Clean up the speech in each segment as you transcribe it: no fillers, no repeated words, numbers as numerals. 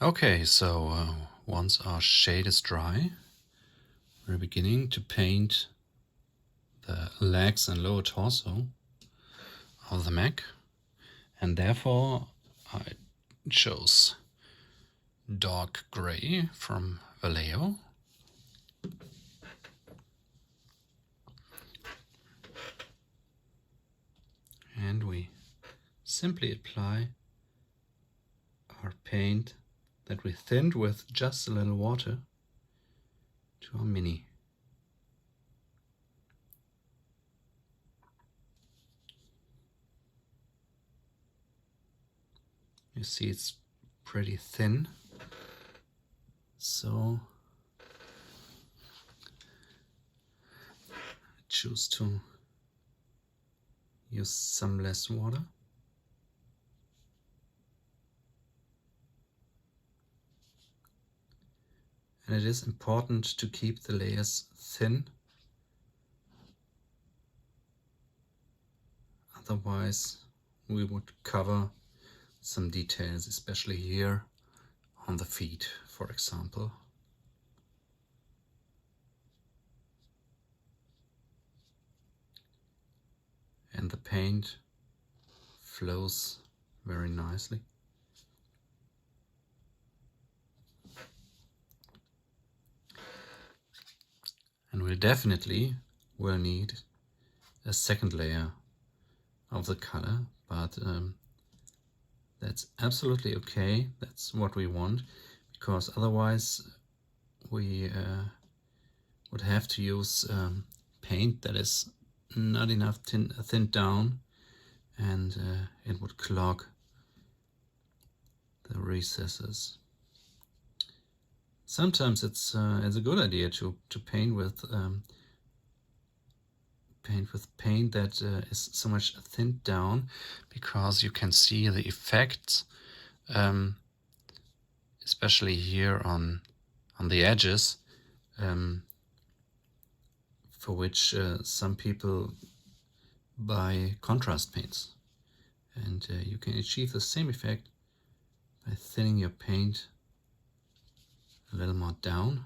Okay, so once our shade is dry, we're beginning to paint the legs and lower torso of the mech, and therefore I chose dark gray from Vallejo. And we simply apply our paint that we thinned with just a little water to our mini. You see it's pretty thin, so I choose to use some less water. And it is important to keep the layers thin, otherwise we would cover some details, especially here on the feet, for example. And the paint flows very nicely. And we definitely will need a second layer of the color, but that's absolutely okay. That's what we want, because otherwise we would have to use paint that is not enough thinned down, and it would clog the recesses. Sometimes it's a good idea to paint with paint that is so much thinned down, because you can see the effects, especially here on the edges, for which some people buy contrast paints, and you can achieve the same effect by thinning your paint a little more down,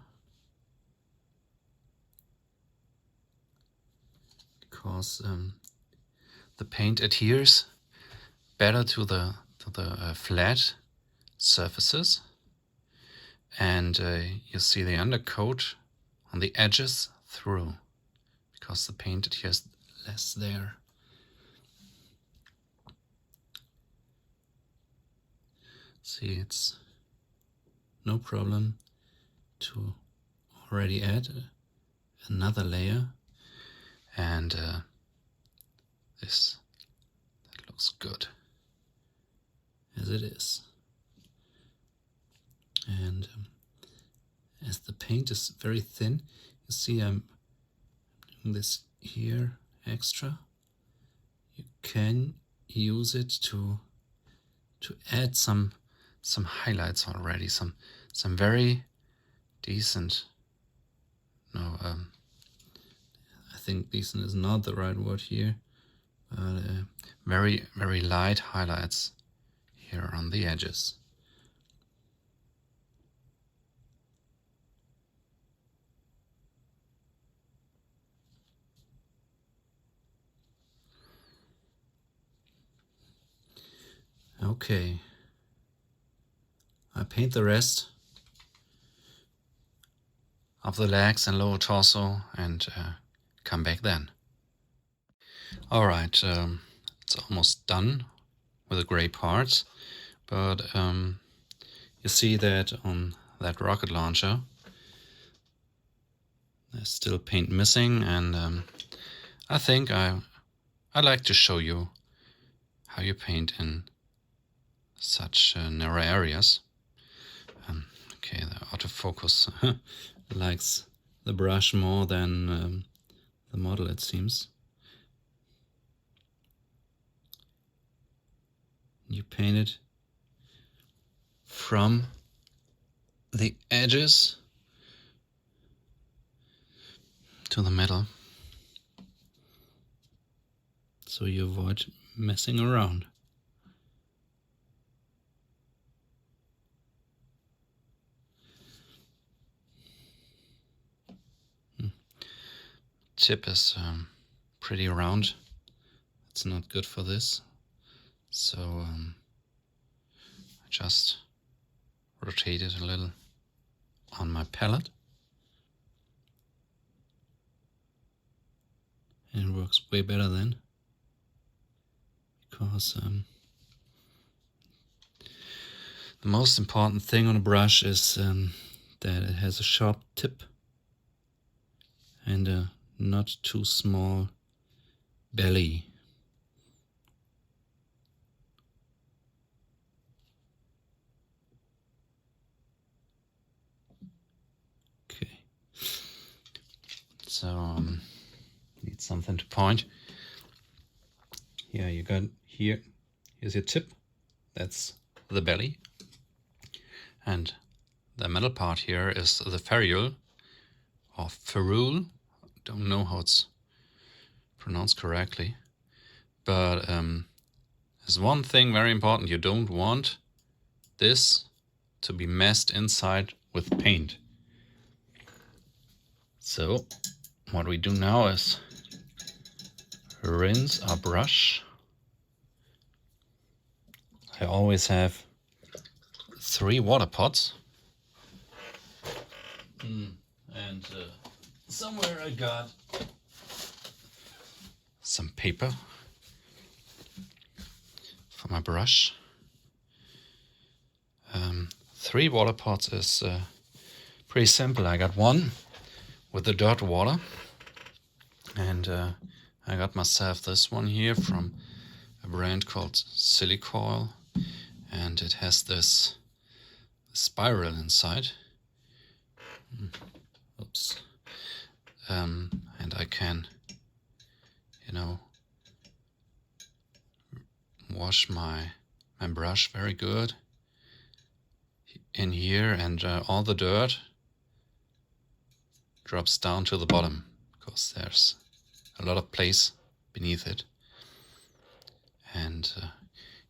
because the paint adheres better to the flat surfaces, and you see the undercoat on the edges through, because the paint adheres less there. See, it's no problem to already add another layer, and that looks good as it is. And as the paint is very thin, you see I'm doing this here extra. You can use it to add some highlights already, some very decent, no, I think decent is not the right word here, but very light highlights here on the edges. Okay, I paint the rest of the legs and lower torso and come back then. Alright, it's almost done with the gray parts, but you see that on that rocket launcher there's still paint missing, and I think I'd like to show you how you paint in such narrow areas. Okay, the autofocus likes the brush more than the model, it seems. You paint it from the edges to the middle, so you avoid messing around. tip is pretty round. It's not good for this. So I just rotate it a little on my palette. And it works way better then. Because the most important thing on a brush is that it has a sharp tip and a not too small belly. Okay, so need something to point. Yeah, you got here's your tip, that's the belly, and the middle part here is the ferrule or ferrule. Don't know how it's pronounced correctly, but there's one thing very important: you don't want this to be messed inside with paint. So what we do now is rinse our brush. I always have 3 water pots. And somewhere I got some paper for my brush. 3 water pots is pretty simple. I got one with the dirt water, and I got myself this one here from a brand called Silicoil, and it has this spiral inside. Oops. And I can, wash my brush very good in here, and all the dirt drops down to the bottom because there's a lot of place beneath it, and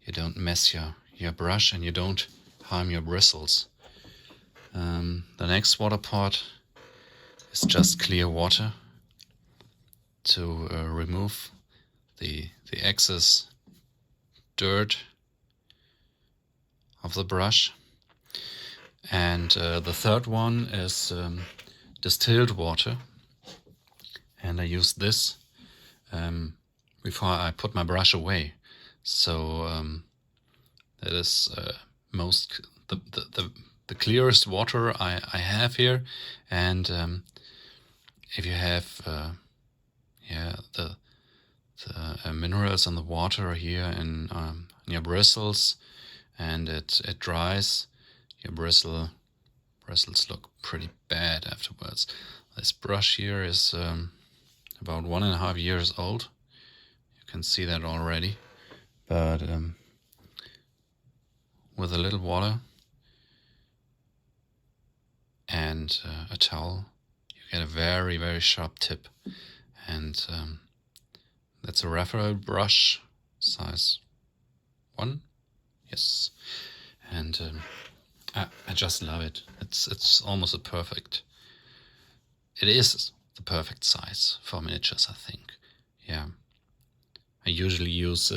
you don't mess your brush and you don't harm your bristles. The next water pot is just clear water to remove the excess dirt of the brush, and the third one is distilled water, and I use this before I put my brush away. So that is the clearest water I have here, and if you have the minerals in the water here in your bristles, and it dries, your bristles look pretty bad afterwards. This brush here is about 1.5 years old. You can see that already, but with a little water and a towel, you get a very, very sharp tip. And that's a referral brush, size 1. Yes. And I just love it. It's almost a perfect. It is the perfect size for miniatures, I think. Yeah. I usually use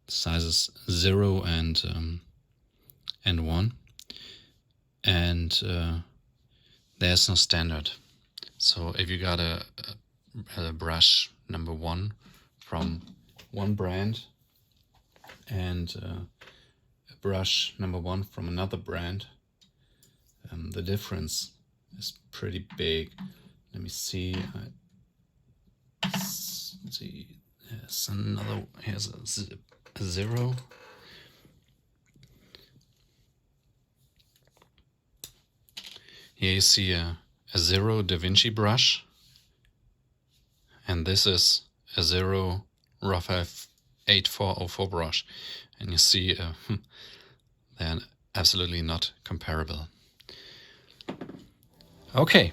sizes 0 and 1, and there's no standard. So if you got a brush number 1 from one brand and a brush number 1 from another brand, the difference is pretty big. Let me see. Let's see. Here's a 0. Here you see a 0 Da Vinci brush, and this is a 0 Raphael 8404 brush, and you see they're absolutely not comparable. Okay,